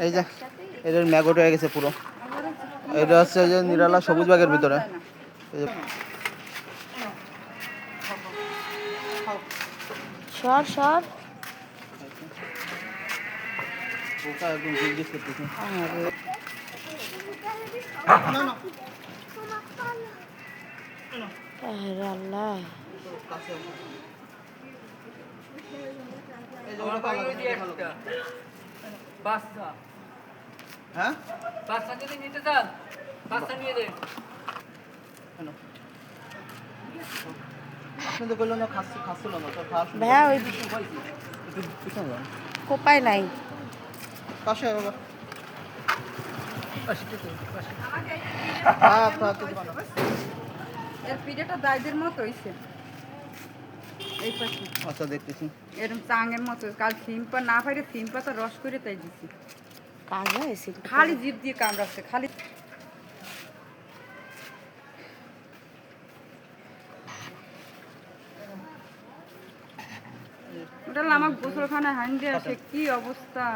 এই যে এটার ম্যাগট হয়ে গেছে পুরো। এটা হচ্ছে যে নিরালা সবুজ বাগের ভিতরে। সর সর পোকা একদম জিজ্ঞেস করতেছে। আল্লাহ হ্যাঁ বাচ্চা যদি নিতে চান বাচ্চা নিয়ে দেন। আপনি তো বললেন না খাচ্ছিল না তো খাওয়া শুরু ভাইয়া ওই একটু পিছনে যান। কোপায় নাই পাশে আয় বাবা। এর পিঠেটা দাইদের মতো হইছে এই পাশে আচ্ছা দেখতেছি। এরকম চাঙের মতো কাল সিম্পা না পাইলে সিম্পা তো রস করে তাই দিছি কাজা এসে খালি জিভ দিয়ে কামড়াচ্ছে খালি ওটা আমার গোসলখানায় হান্ডি আসে কি অবস্থা।